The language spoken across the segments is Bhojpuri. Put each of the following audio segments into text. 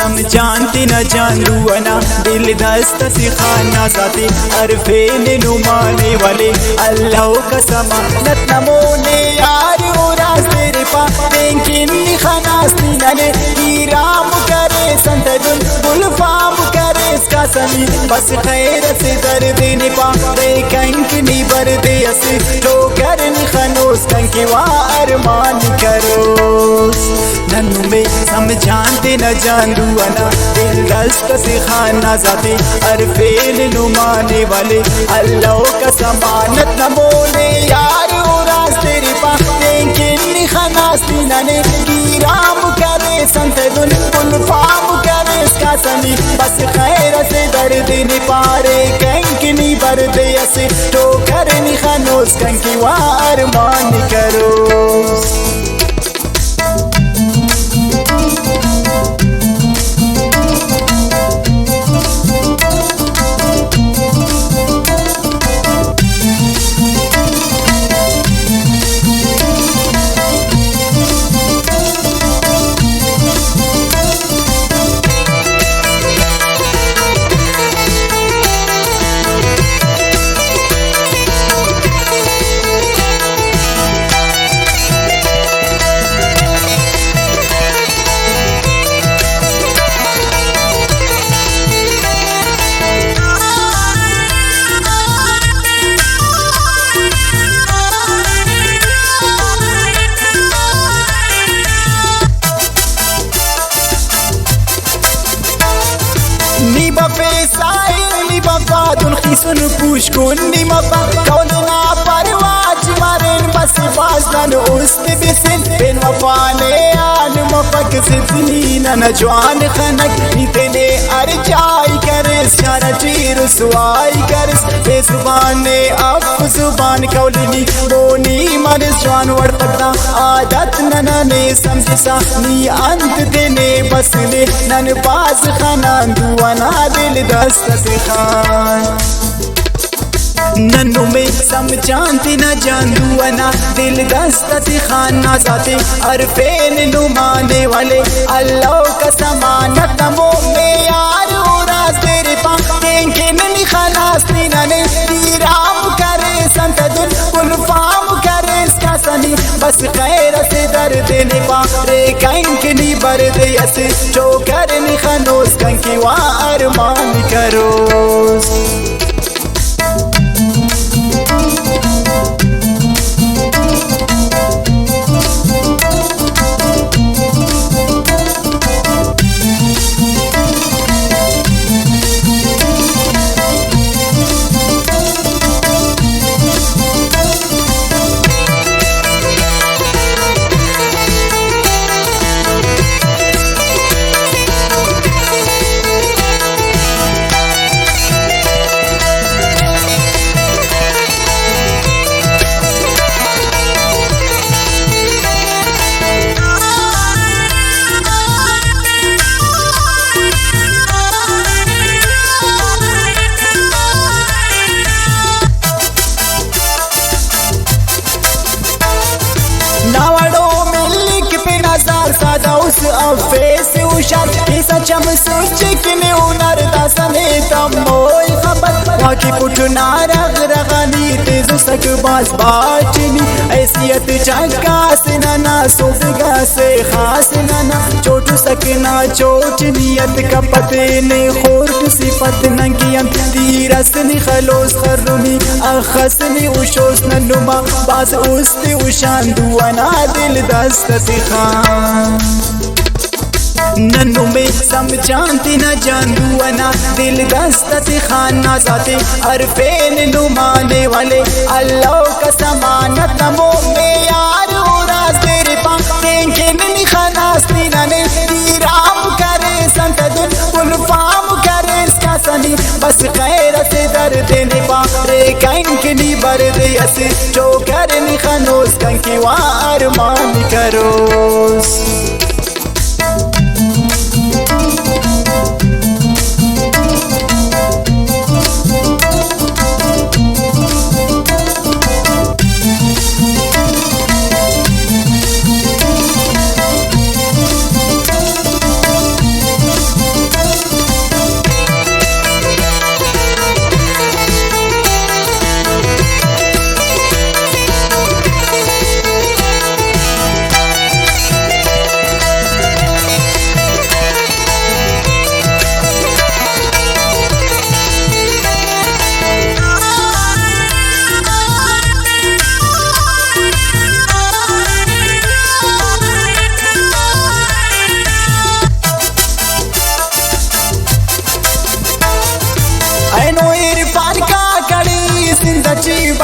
समझानती न जानूना दिल दस्त सिखाना जाते अरफे ने नुमाने वाले अल्लाह का समानत नमोने यार उरास तेरे पाकिन खनास्ती नने राम करे संतदुल गुलफाम करे इसका समी बस खैर से दर्द ने पारे कंकनी बरदे असे तो करन खनोस कंके वार मान करो नन्नू में समझानते न जानूना दिल दस्त सिखाना जाते अरफे ने नुमाने वाले अल्लाह का समानत न बोले यार उरास तेरे पाकिन खनास्ती नने राम करे संतदुल गुलफाम करे इसका समी बस खैर से दर्द ने पारे कंकनी बरदे असे तो करनी खनोस कंकी वार मान करो खिसन पूछ कोनी मपा कौलना परवाज मारेन बस बाजन उस्त बिसिन बिन वफाने आन मपक सिद्धनी न जवान खनक इतने अरजाई करस शान चीर सुआई करस बेजुबाने अफ जुबान कौलनी बोनी मरस जवान वड़ पकड़ा आदत नने समझसा नी अंत देने बस ले नन बाज खाना दुआना दिल दस्त सिखान नन्नू में समझानती न जानूना दिल दस्त खाना जाते अरफे ने नुमाने वाले अल्लाह का समानत नमो में यार उरास तेरे पाकिन खनास्ती नने राम करे संतदुल गुलफाम करे इसका सनी बस खैर से दर्द ने पारे कंकनी बरदे असे जो करनी खनोस कंकी वार मान करो उस अफेस उशार किसा चम सुचिक ने उनर दासने तमोई खबर वाकी पुटना रग रगनी तेज सक बास बाचनी ऐसियत चक्का से ना सोफगा से खास ना चोट सकना चोट नियत कपते ने खोट सिफत नंगियन तीरस ने खलोस खरुनी अखस ने उशोस नुमा बास उस्ते उशान दुआना दिल दस्त सिखान नन्नू में समझानती न जानूना दिल दस्त खाना जाते अरफे ने नुमाने वाले अल्लाह का समानत नमो में यार उरास तेरे पाकिन खनास्ती नने राम करे संतदुल गुलफाम करे इसका सनी बस खैर से दर्द ने पारे कंकनी बरदे असे जो करनी खनोस कंकी वार मान करो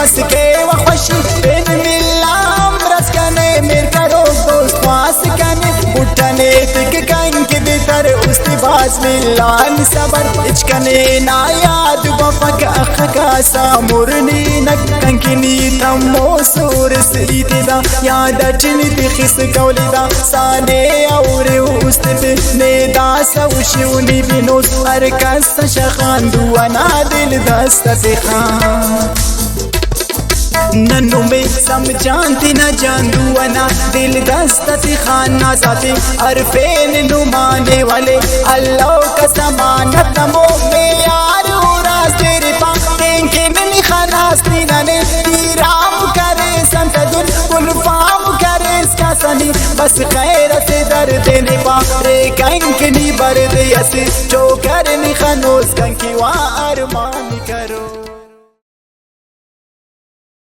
बस के वखशी इन मिलाम रस कने मेर करो दोस्त वास कने उठने तिक कंक बितर उसकी बास मिलान सबर इचकने ना याद बफक अखका सामुरनी नक कंकिनी तमो सूर सीतिदा याद अचनी तिखिस कौलिदा साने और उस्त ने दास उशुनी बिनोस हर कस शखान दुआना दिल दस्त खान नन्नू में समझानती न जानदुआना दिल दस्तत खाना जाते अरफेन नुमाने वाले अल्लाह का समानत नमो में यार राज तेरे पा के मिली खानास्ती नने राम करे संत दुन कुलफाम करे इसका सनी बस खैर से दर देने पा रे कंक नी बर दे असे जो करनी खनोस कंकी वार मान